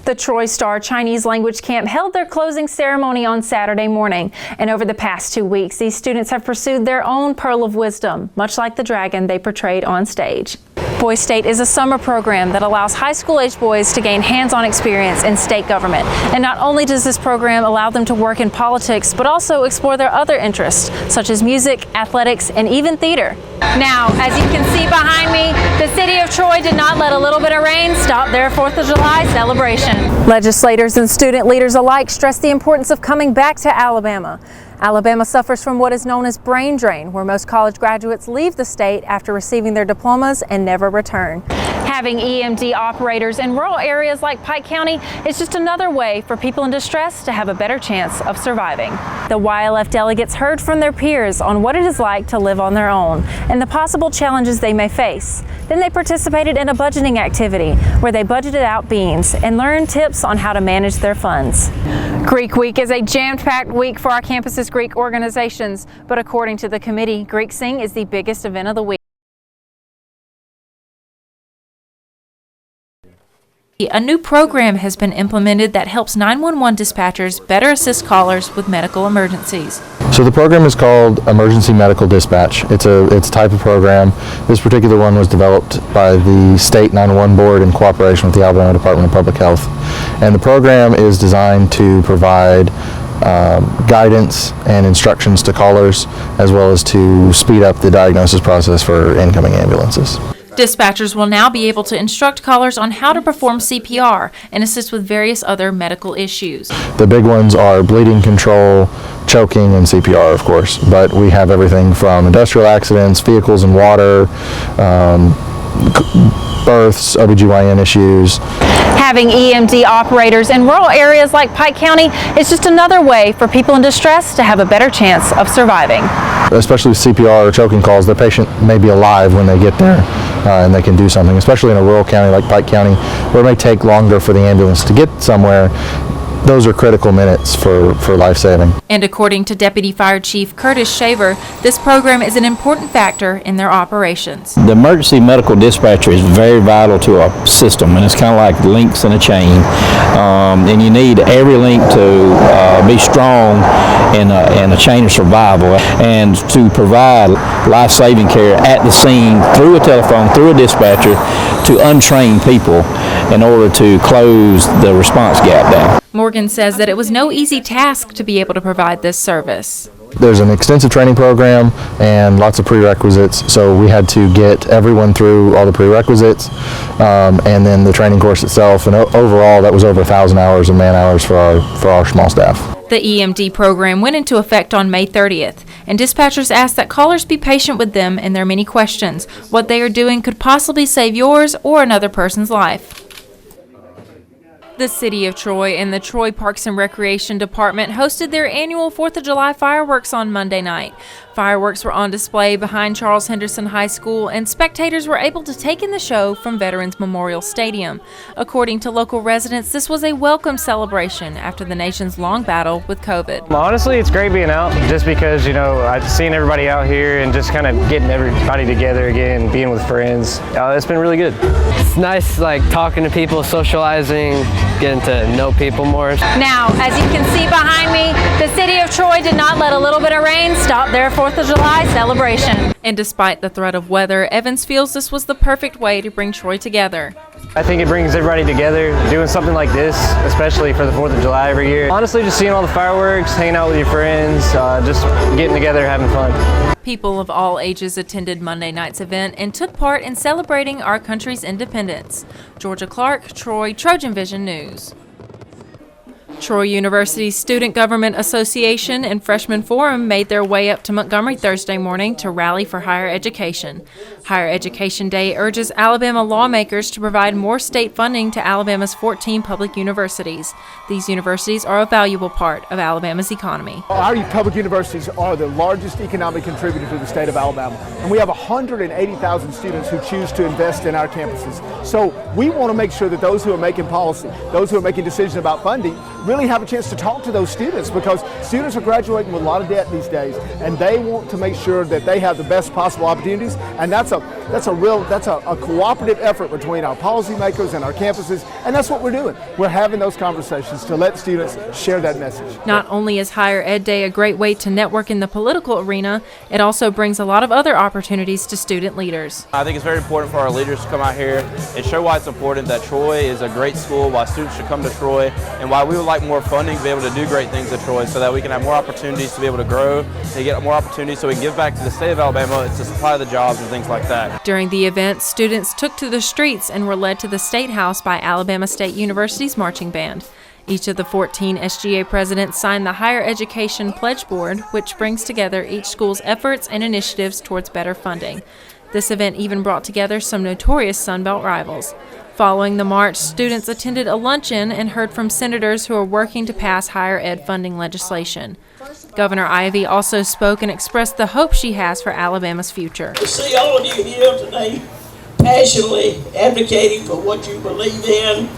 The Troy Star Chinese Language Camp held their closing ceremony on Saturday morning, and over the past 2 weeks, these students have pursued their own pearl of wisdom, much like the dragon they portrayed on stage. Boy State is a summer program that allows high school-age boys to gain hands-on experience in state government. And not only does this program allow them to work in politics, but also explore their other interests, such as music, athletics, and even theater. Now, as you can see behind me, the city of Troy did not let a little bit of rain stop their 4th of July celebration. Legislators and student leaders alike stress the importance of coming back to Alabama. Alabama suffers from what is known as brain drain, where most college graduates leave the state after receiving their diplomas and never return. Having EMD operators in rural areas like Pike County is just another way for people in distress to have a better chance of surviving. The YLF delegates heard from their peers on what it is like to live on their own and the possible challenges they may face. Then they participated in a budgeting activity where they budgeted out beans and learned tips on how to manage their funds. Greek Week is a jam-packed week for our campus's Greek organizations, but according to the committee, Greek Sing is the biggest event of the week. A new program has been implemented that helps 911 dispatchers better assist callers with medical emergencies. So the program is called Emergency Medical Dispatch. It's a type of program. This particular one was developed by the State 911 Board in cooperation with the Alabama Department of Public Health. And the program is designed to provide guidance and instructions to callers, as well as to speed up the diagnosis process for incoming ambulances. Dispatchers will now be able to instruct callers on how to perform CPR and assist with various other medical issues. The big ones are bleeding control, choking, and CPR, of course, but we have everything from industrial accidents, vehicles and water, births, OBGYN issues. Having EMD operators in rural areas like Pike County is just another way for people in distress to have a better chance of surviving. Especially with CPR or choking calls, the patient may be alive when they get there and they can do something, especially in a rural county like Pike County, where it may take longer for the ambulance to get somewhere. Those are critical minutes for life-saving. And according to Deputy Fire Chief Curtis Shaver, this program is an important factor in their operations. The emergency medical dispatcher is very vital to our system, and it's kind of like links in a chain. And you need every link to be strong in a chain of survival, and to provide life-saving care at the scene through a telephone, through a dispatcher, to untrained people in order to close the response gap down. Morgan says that it was no easy task to be able to provide this service. There's an extensive training program and lots of prerequisites, so we had to get everyone through all the prerequisites and then the training course itself, and overall that was over 1,000 hours of man hours for our small staff. The EMD program went into effect on May 30th, and dispatchers asked that callers be patient with them and their many questions. What they are doing could possibly save yours or another person's life. The City of Troy and the Troy Parks and Recreation Department hosted their annual 4th of July fireworks on Monday night. Fireworks were on display behind Charles Henderson High School, and spectators were able to take in the show from Veterans Memorial Stadium. According to local residents, this was a welcome celebration after the nation's long battle with COVID. Honestly, it's great being out just because, I've seen everybody out here and just kind of getting everybody together again, being with friends. It's been really good. It's nice, talking to people, socializing, getting to know people more. Now, as you can see behind me, the City of Troy did not let a little bit of rain stop their 4th of July celebration. And despite the threat of weather, Evans feels this was the perfect way to bring Troy together. I think it brings everybody together, doing something like this, especially for the 4th of July every year. Honestly, just seeing all the fireworks, hanging out with your friends, just getting together, having fun. People of all ages attended Monday night's event and took part in celebrating our country's independence. Georgia Clark, Troy, Trojan Vision News. Troy University's Student Government Association and Freshman Forum made their way up to Montgomery Thursday morning to rally for higher education. Higher Education Day urges Alabama lawmakers to provide more state funding to Alabama's 14 public universities. These universities are a valuable part of Alabama's economy. Our public universities are the largest economic contributor to the state of Alabama, and we have 180,000 students who choose to invest in our campuses. So we want to make sure that those who are making policy, those who are making decisions about funding, really have a chance to talk to those students, because students are graduating with a lot of debt these days, and they want to make sure that they have the best possible opportunities. And that's a cooperative effort between our policymakers and our campuses, and that's what we're doing. We're having those conversations to let students share that message. Not only is Higher Ed Day a great way to network in the political arena, it also brings a lot of other opportunities to student leaders. I think it's very important for our leaders to come out here and show why it's important that Troy is a great school, why students should come to Troy, and why we would like more funding to be able to do great things at Troy, so that we can have more opportunities to be able to grow and get more opportunities so we can give back to the state of Alabama to supply the jobs and things like that. During the event, students took to the streets and were led to the State House by Alabama State University's marching band. Each of the 14 SGA presidents signed the Higher Education Pledge Board, which brings together each school's efforts and initiatives towards better funding. This event even brought together some notorious Sunbelt rivals. Following the march, students attended a luncheon and heard from senators who are working to pass higher ed funding legislation. Governor Ivey also spoke and expressed the hope she has for Alabama's future. To see all of you here today passionately advocating for what you believe in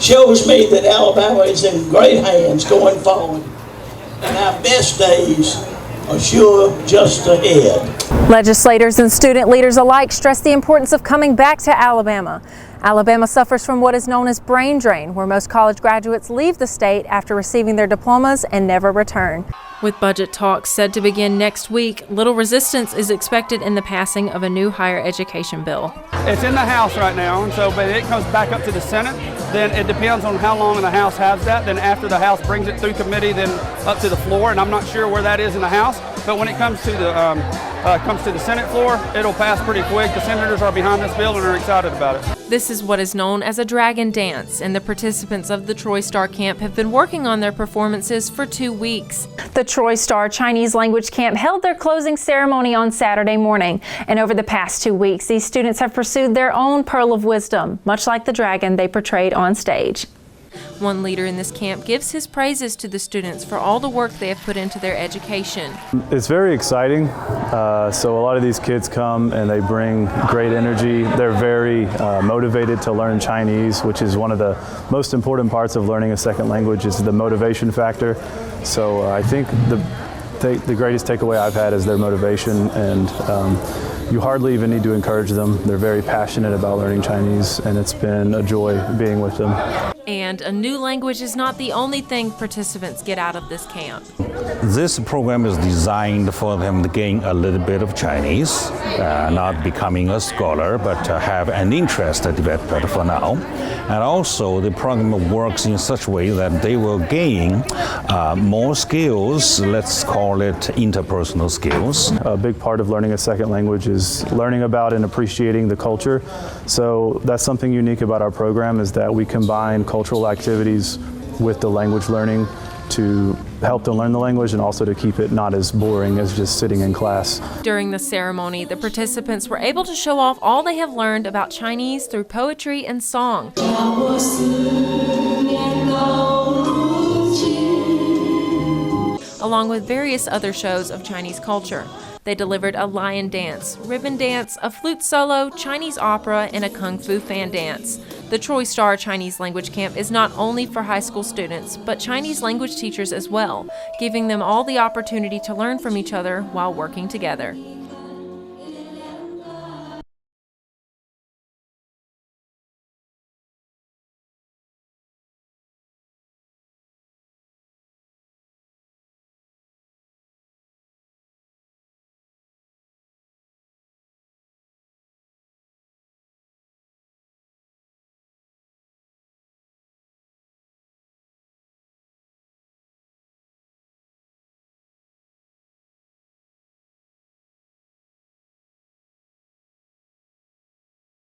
shows me that Alabama is in great hands going forward, and our best days are sure just ahead. Legislators and student leaders alike stress the importance of coming back to Alabama. Alabama suffers from what is known as brain drain, where most college graduates leave the state after receiving their diplomas and never return. With budget talks set to begin next week, little resistance is expected in the passing of a new higher education bill. It's in the House right now, and so but it comes back up to the Senate. Then it depends on how long the House has that. Then after the House brings it through committee, then up to the floor, and I'm not sure where that is in the House. But when it comes to the Senate floor, it'll pass pretty quick. The senators are behind this bill and are excited about it. This is what is known as a dragon dance, and the participants of the Troy Star Camp have been working on their performances for 2 weeks. The Troy Star Chinese Language Camp held their closing ceremony on Saturday morning, and over the past 2 weeks, these students have pursued their own pearl of wisdom, much like the dragon they portrayed on stage. One leader in this camp gives his praises to the students for all the work they have put into their education. It's very exciting. So a lot of these kids come and they bring great energy. They're very motivated to learn Chinese, which is one of the most important parts of learning a second language, is the motivation factor. So I think the greatest takeaway I've had is their motivation, and you hardly even need to encourage them. They're very passionate about learning Chinese, and it's been a joy being with them. And a new language is not the only thing participants get out of this camp. This program is designed for them to gain a little bit of Chinese, not becoming a scholar, but have an interest developed for now. And also the program works in such a way that they will gain more skills, let's call it interpersonal skills. A big part of learning a second language is learning about and appreciating the culture. So that's something unique about our program, is that we combine cultural activities with the language learning to help them learn the language, and also to keep it not as boring as just sitting in class. During the ceremony, the participants were able to show off all they have learned about Chinese through poetry and song. Along with various other shows of Chinese culture. They delivered a lion dance, ribbon dance, a flute solo, Chinese opera, and a kung fu fan dance. The Troy Star Chinese Language Camp is not only for high school students, but Chinese language teachers as well, giving them all the opportunity to learn from each other while working together.